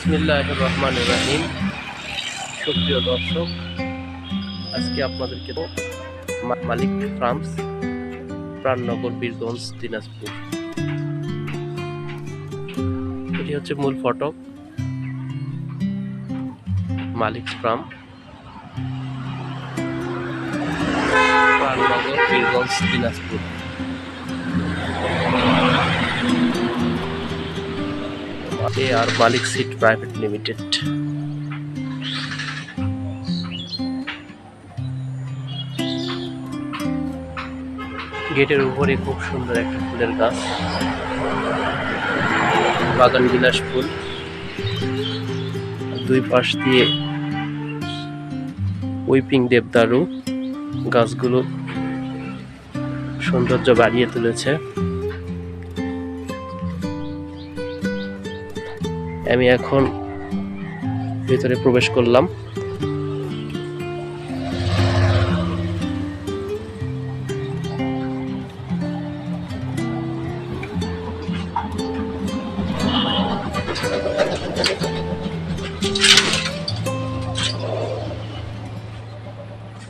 বিসমিল্লাহির রহমানির রহিম। সুপ্রিয় দর্শক, আজকে আপনাদেরকে মালিক ফার্মস, প্রাণনগর, বীরগঞ্জ, দিনাজপুর। এটি হচ্ছে মূল ফটক, মালিক ফার্ম, প্রাণনগর, বীরগঞ্জ, দিনাজপুর। আর মালিক সিড প্রাইভেট লিমিটেড। গেটের উপরে খুব সুন্দর একটা ফুলের গাছ, বাগান বিলাস ফুল। দুই পাশ দিয়ে উইপিং দেবদারু গাছগুলো সৌন্দর্য বাড়িয়ে তুলেছে। আমি এখন ভিতরে প্রবেশ করলাম।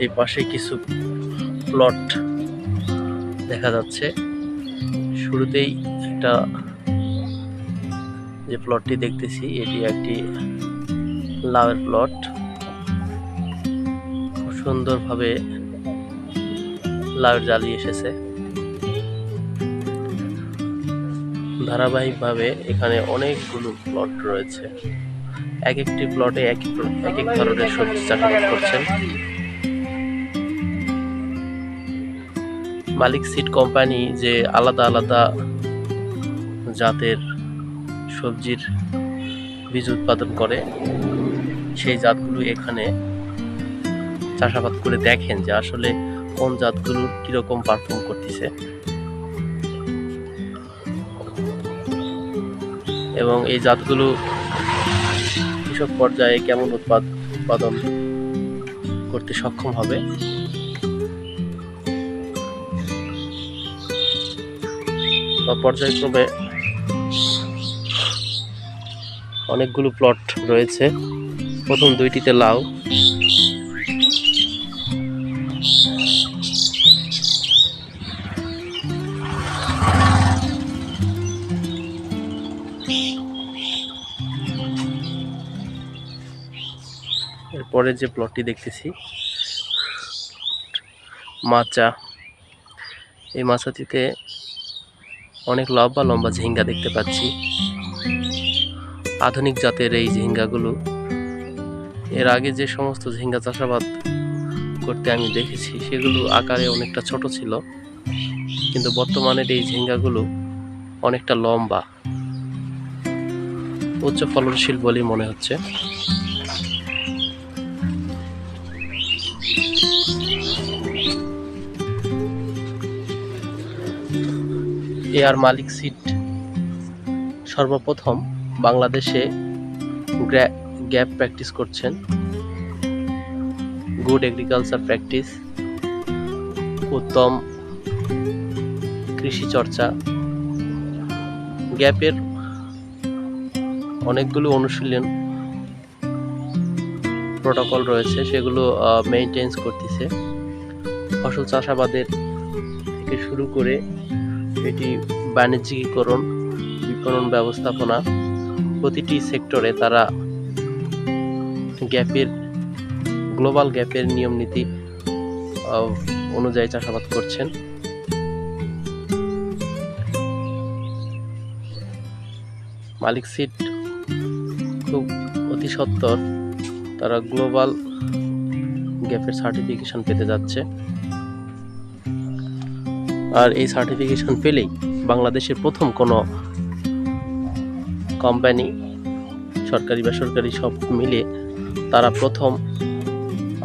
এই পাশে কিছু প্লট দেখা যাচ্ছে। শুরুতেই একটা যে প্লটটি দেখতেছি, এটি একটি লাউয়ের প্লট। খুব সুন্দরভাবে লাউয়ের জালি এসেছে। ধারাবাহিকভাবে এখানে অনেকগুলো প্লট রয়েছে। এক একটি প্লটে এক এক ধরনের সবজি চাষাবাদ করছেন। মালিক সিড কোম্পানি যে আলাদা আলাদা জাতের সবজির বীজ উৎপাদন করে, সেই জাতগুলো এখানে চাষাবাদ করে দেখেন যে আসলে কোন জাতগুলো কিরকম পারফর্ম করতেছে এবং এই জাতগুলো কৃষক পর্যায়ে কেমন উৎপাদন করতে সক্ষম হবে। পর্যায়ক্রমে অনেকগুলো প্লট রয়েছে। প্রথম দুইটিতে লাউ, এরপরে যে প্লটটি দেখতেছি মাচা। এই মাচাটিতে অনেক লম্বা লম্বা ঝিঙ্গা দেখতে পাচ্ছি। আধুনিক জাতের এই ঝিঙ্গাগুলো, এর আগে যে সমস্ত ঝিঙ্গা চাষাবাদ করতে আমি দেখেছি সেগুলো আকারে অনেকটা ছোট ছিল, কিন্তু বর্তমানের এই ঝিঙ্গাগুলো অনেকটা লম্বা, উচ্চ ফলনশীল বলেই মনে হচ্ছে। আর মালিক সিড সর্বপ্রথম বাংলাদেশে গ্যাপ প্র্যাকটিস করছেন, গুড এগ্রিকালচার প্র্যাকটিস, উত্তম কৃষি চর্চা। গ্যাপের অনেকগুলো অনুশীলন প্রোটোকল রয়েছে, সেগুলো মেইনটেন্স করতেছে। ফসল চাষাবাদের থেকে শুরু করে এটি বাণিজ্যিকীকরণ, বিপণন ব্যবস্থাপনা, প্রতিটি সেক্টরে তারা গ্লোবাল গ্যাপের নিয়ম নীতি অনুযায়ী চাষাবাদ করছেন। মালিক সিড খুব অতি সত্বর তারা গ্লোবাল গ্যাপের সার্টিফিকেশন পেতে যাচ্ছে। আর এই সার্টিফিকেশন পেলেই বাংলাদেশের প্রথম কোনো কোম্পানি, সরকারি বেসরকারি সব মিলে, তারা প্রথম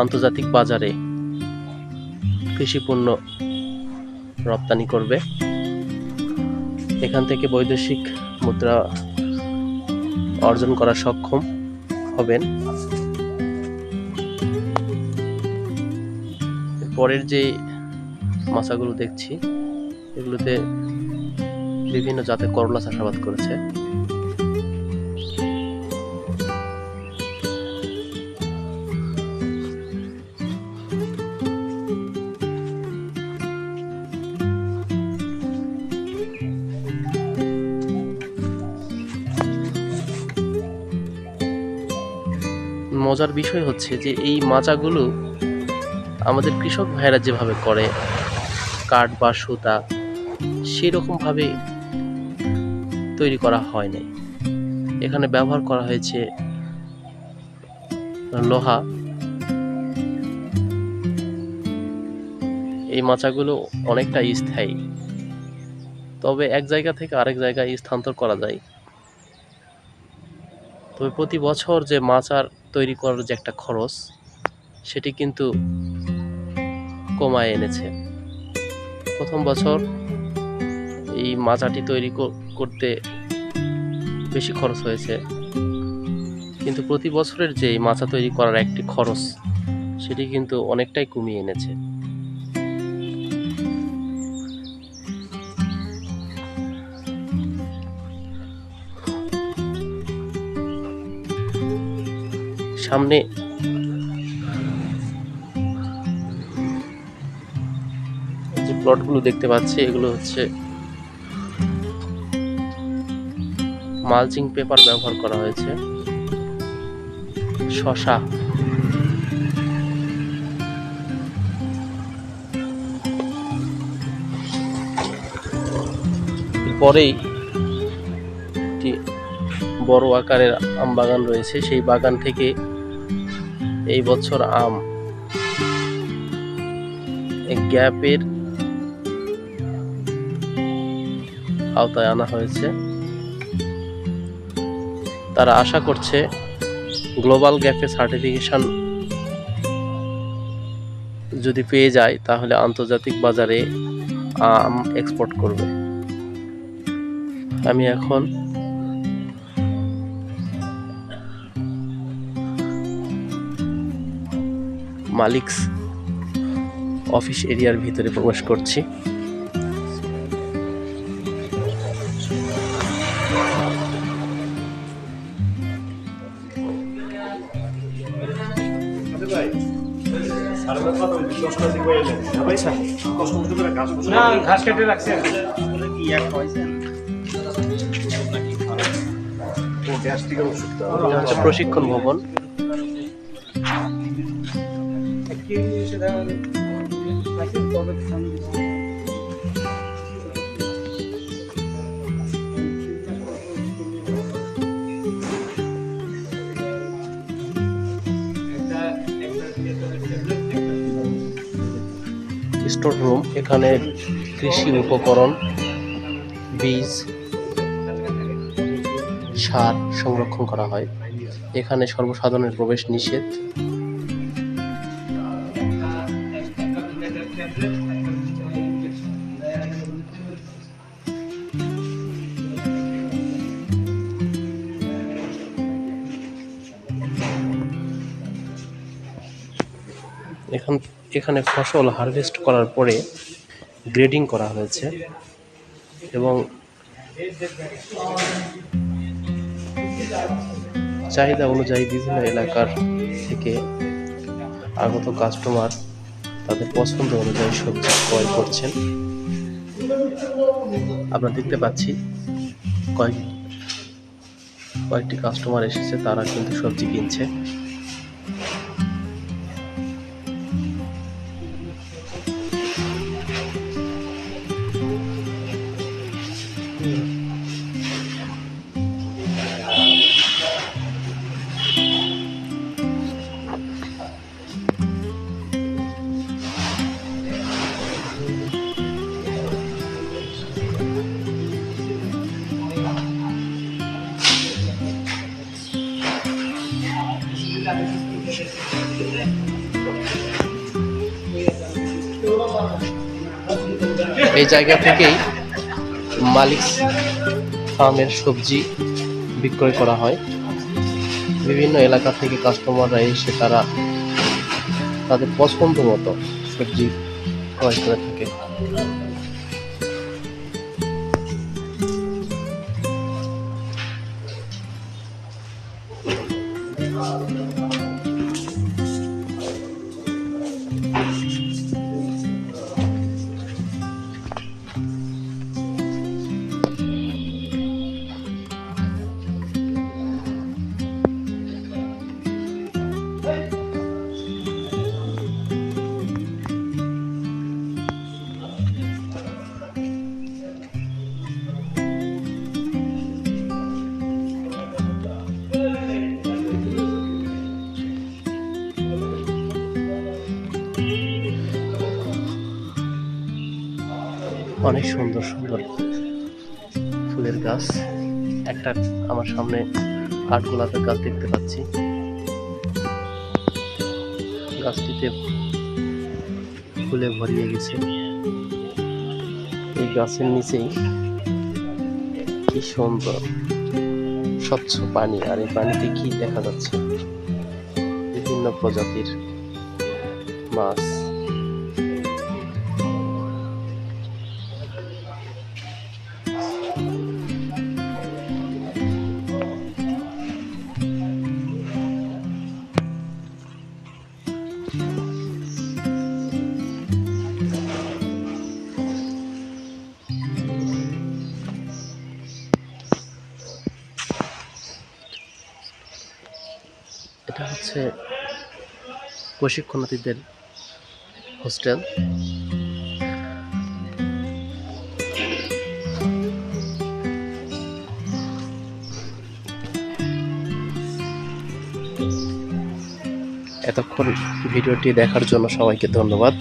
আন্তর্জাতিক বাজারে কৃষিপণ্য রপ্তানি করবে। এখান থেকে বৈদেশিক মুদ্রা অর্জন করা সক্ষম হবেন। পরের যে মাছাগুলো দেখছি, এগুলোতে বিভিন্ন জাতের করলা চাষাবাদ করেছে। মজার বিষয় হচ্ছে যে এই মাচাগুলো আমাদের কৃষক ভাইয়েরা যেভাবে করে কাঠ বা সুতা সেরকমভাবে তৈরি করা হয় নাই। এখানে ব্যবহার করা হয়েছে লোহা। এই মাচাগুলো অনেকটা স্থায়ী, তবে এক জায়গা থেকে আরেক জায়গায় স্থানান্তর করা যায়। তবে প্রতি বছর যে মাচার তৈরি করার যে একটা খরচ, সেটি কিন্তু কমায় এনেছে। প্রথম বছর এই মাচাটি তৈরি করতে বেশি খরচ হয়েছে, কিন্তু প্রতি বছরের যে এই মাচা তৈরি করার একটি খরচ, সেটি কিন্তু অনেকটাই কমিয়ে এনেছে। সামনে যে প্লটগুলো দেখতে পাচ্ছি, এগুলো হচ্ছে মালচিং পেপার ব্যবহার করা হয়েছে। শশা, পরেই একটি বড় আকারের আম বাগান রয়েছে। সেই বাগান থেকে এই বছর আম গ্যাপের আওতায় আনা হয়েছে। তারা আশা করছে গ্লোবাল গ্যাপের সার্টিফিকেশন যদি পেয়ে যায় তাহলে আন্তর্জাতিক বাজারে আম এক্সপোর্ট করবে। আমি এখন মালিকস অফিস এরিয়ার ভিতরে প্রবেশ করছি। ঘাস কেটে রাখছে প্রশিক্ষণ ভবন। স্টোর রুম, এখানে কৃষি উপকরণ, বীজ, সার সংরক্ষণ করা হয়। এখানে সর্বসাধারণের প্রবেশ নিষেধ। এখানে ফসল হারভেস্ট করার পরে গ্রেডিং করা হয়েছে এবং চাহিদা অনুযায়ী বিভিন্ন এলাকার থেকে আগত কাস্টমার তাদের পছন্দ অনুযায়ী সবজি ক্রয় করছেন। আমরা দেখতে পাচ্ছি কয়েকটি কাস্টমার এসেছে, তারা কিন্তু সবজি কিনছে। এই জায়গা থেকেই মালিকস ফার্মের সবজি বিক্রয় করা হয়। বিভিন্ন এলাকা থেকে কাস্টমাররা এসে তারা তাদের পছন্দ মতো সবজি ক্রয় করে থাকে। অনেক সুন্দর সুন্দর ফুলের গাছ। একটা আমার সামনে কাঠগোলাপের গাছ দেখতে পাচ্ছি। গাছটিতে ফুলে ভরিয়ে গেছে। এই গাছের নিচেই কি সুন্দর স্বচ্ছ পানি, আর এই পানিতে কি দেখা যাচ্ছে, বিভিন্ন প্রজাতির মাছ। এটা হচ্ছে প্রশিক্ষণার্থীদের হোস্টেল। এতক্ষণ ভিডিওটি দেখার জন্য সবাইকে ধন্যবাদ।